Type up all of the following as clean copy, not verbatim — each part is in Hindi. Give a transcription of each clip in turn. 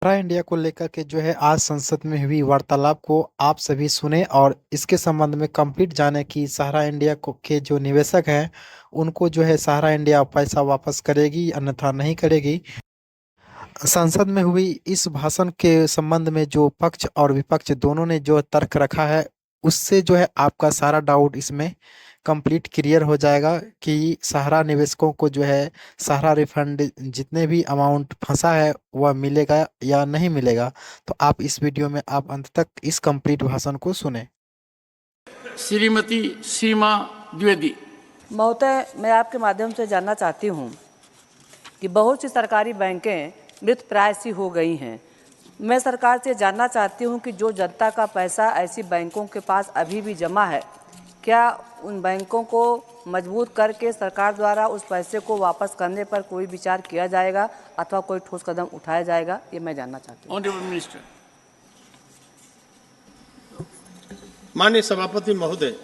सहारा इंडिया को लेकर के जो है आज संसद में हुई वार्तालाप को आप सभी सुने और इसके संबंध में कंप्लीट जाने की सहारा इंडिया को के जो निवेशक हैं उनको जो है सहारा इंडिया पैसा वापस करेगी अन्यथा नहीं करेगी। संसद में हुई इस भाषण के संबंध में जो पक्ष और विपक्ष दोनों ने जो तर्क रखा है उससे जो है आपका सारा डाउट इसमें कंप्लीट क्लियर हो जाएगा कि सहारा निवेशकों को जो है सहारा रिफंड जितने भी अमाउंट फंसा है वह मिलेगा या नहीं मिलेगा। तो आप इस वीडियो में आप अंत तक इस कंप्लीट भाषण को सुने। श्रीमती सीमा द्विवेदी। महोदय, मैं आपके माध्यम से जानना चाहती हूँ कि बहुत सी सरकारी बैंकें मृतप्राय सी हो गई हैं। मैं सरकार से जानना चाहती हूँ कि जो जनता का पैसा ऐसी बैंकों के पास अभी भी जमा है, क्या उन बैंकों को मजबूत करके सरकार द्वारा उस पैसे को वापस करने पर कोई विचार किया जाएगा अथवा कोई ठोस कदम उठाया जाएगा, ये मैं जानना चाहती हूँ। Honourable minister. माननीय सभापति महोदय,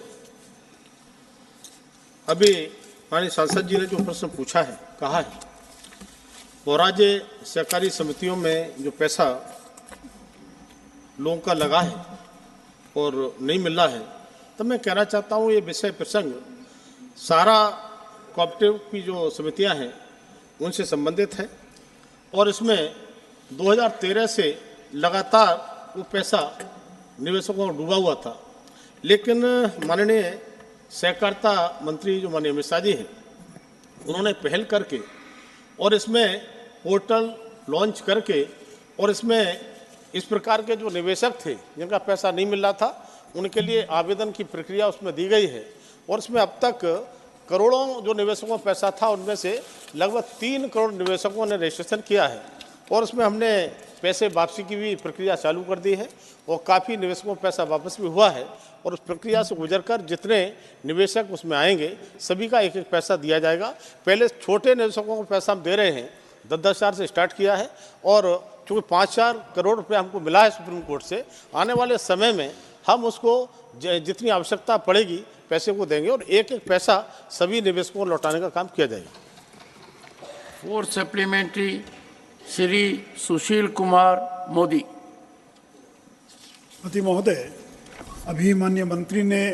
अभी माननीय सांसद जी ने जो प्रश्न पूछा है, कहा है वो राज्य सहकारी समितियों में जो पैसा लोगों का लगा है और नहीं मिल रहा है, तो मैं कहना चाहता हूँ ये विषय प्रसंग सारा कोऑपरेटिव की जो समितियां हैं उनसे संबंधित है और इसमें 2013 से लगातार वो पैसा निवेशकों को डूबा हुआ था। लेकिन माननीय सहकारिता मंत्री जो माननीय अमित शाह जी हैं, उन्होंने पहल करके और इसमें पोर्टल लॉन्च करके और इसमें इस प्रकार के जो निवेशक थे जिनका पैसा नहीं मिल रहा था उनके लिए आवेदन की प्रक्रिया उसमें दी गई है और इसमें अब तक करोड़ों जो निवेशकों का पैसा था उनमें से लगभग 3 करोड़ निवेशकों ने रजिस्ट्रेशन किया है और उसमें हमने पैसे वापसी की भी प्रक्रिया चालू कर दी है और काफ़ी निवेशकों को पैसा वापस भी हुआ है और उस प्रक्रिया से गुजरकर जितने निवेशक उसमें आएंगे सभी का एक एक पैसा दिया जाएगा। पहले छोटे निवेशकों को पैसा हम दे रहे हैं, 10-10 हज़ार से स्टार्ट किया है और चूँकि 5-4 करोड़ रुपये हमको मिला है सुप्रीम कोर्ट से, आने वाले समय में हम उसको जितनी आवश्यकता पड़ेगी पैसे को देंगे और एक एक पैसा सभी निवेशकों को लौटाने का काम किया जाएगा। 4 सप्लीमेंट्री श्री सुशील कुमार मोदी। पति महोदय, अभी माननीय मंत्री ने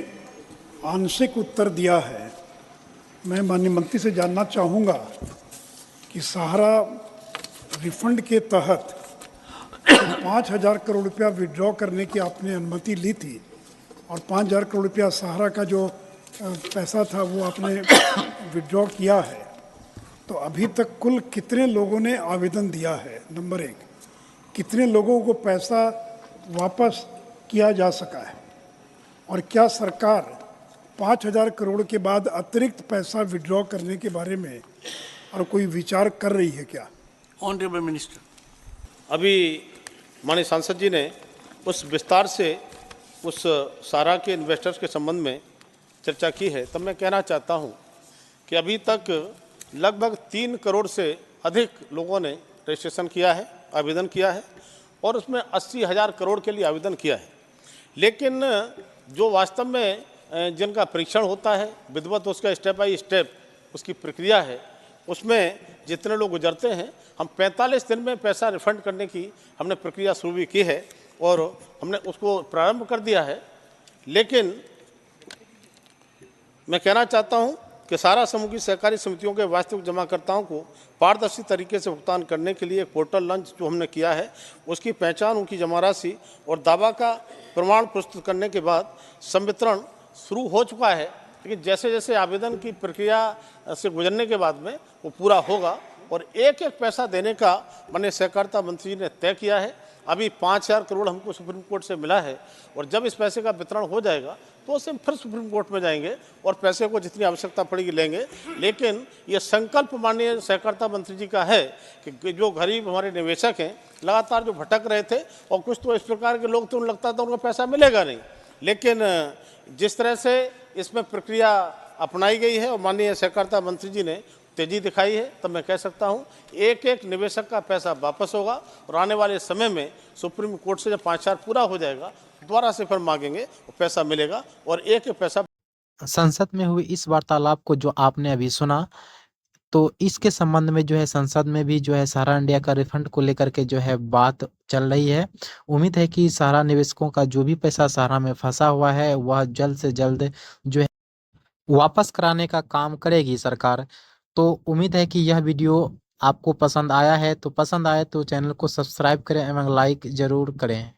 आंशिक उत्तर दिया है। मैं माननीय मंत्री से जानना चाहूँगा कि सहारा रिफंड के तहत 5,000 करोड़ रुपया विड्रॉ करने की आपने अनुमति ली थी और 5,000 करोड़ रुपया सहारा का जो पैसा था वो आपने विड्रॉ किया है, तो अभी तक कुल कितने लोगों ने आवेदन दिया है? नंबर 1, कितने लोगों को पैसा वापस किया जा सका है और क्या सरकार 5,000 करोड़ के बाद अतिरिक्त पैसा विड्रॉ करने के बारे में और कोई विचार कर रही है क्या? Honourable minister. अभी माननीय सांसद जी ने उस विस्तार से उस सारा के इन्वेस्टर्स के संबंध में चर्चा की है, तब मैं कहना चाहता हूं कि अभी तक लगभग 3 करोड़ से अधिक लोगों ने रजिस्ट्रेशन किया है, आवेदन किया है और उसमें 80,000 करोड़ के लिए आवेदन किया है। लेकिन जो वास्तव में जिनका परीक्षण होता है विधिवत, उसका स्टेप बाई स्टेप उसकी प्रक्रिया है, उसमें जितने लोग गुजरते हैं, हम 45 दिन में पैसा रिफंड करने की हमने प्रक्रिया शुरू भी की है और हमने उसको प्रारंभ कर दिया है। लेकिन मैं कहना चाहता हूं कि सारा समूह की सहकारी समितियों के वास्तविक जमाकर्ताओं को पारदर्शी तरीके से भुगतान करने के लिए पोर्टल लॉन्च जो हमने किया है, उसकी पहचान, उनकी जमा राशि और दावा का प्रमाण प्रस्तुत करने के बाद संवितरण शुरू हो चुका है। लेकिन जैसे जैसे आवेदन की प्रक्रिया से गुजरने के बाद में वो पूरा होगा और एक एक पैसा देने का माननीय सहकारिता मंत्री जी ने तय किया है। अभी 5,000 करोड़ हमको सुप्रीम कोर्ट से मिला है और जब इस पैसे का वितरण हो जाएगा तो उससे फिर सुप्रीम कोर्ट में जाएंगे और पैसे को जितनी आवश्यकता पड़ेगी लेंगे। लेकिन ये संकल्प माननीय सहकारिता मंत्री जी का है कि जो गरीब हमारे निवेशक हैं, लगातार जो भटक रहे थे और कुछ तो इस प्रकार के लोग तो उन्हें लगता था उनको पैसा मिलेगा नहीं, लेकिन जिस तरह से इसमें प्रक्रिया अपनाई गई है और माननीय सहकारिता मंत्री जी ने तेजी दिखाई है, तब मैं कह सकता हूं एक एक निवेशक का पैसा वापस होगा और आने वाले समय में सुप्रीम कोर्ट से जब 5,000 पूरा हो जाएगा दोबारा से फिर मांगेंगे और पैसा मिलेगा और एक एक पैसा। संसद में हुई इस वार्तालाप को जो आपने अभी सुना तो इसके संबंध में जो है संसद में भी जो है सहारा इंडिया का रिफंड को लेकर के जो है बात चल रही है। उम्मीद है कि सहारा निवेशकों का जो भी पैसा सहारा में फंसा हुआ है वह जल्द से जल्द जो है वापस कराने का काम करेगी सरकार। तो उम्मीद है कि यह वीडियो आपको पसंद आया है, तो पसंद आए तो चैनल को सब्सक्राइब करें एवं लाइक जरूर करें।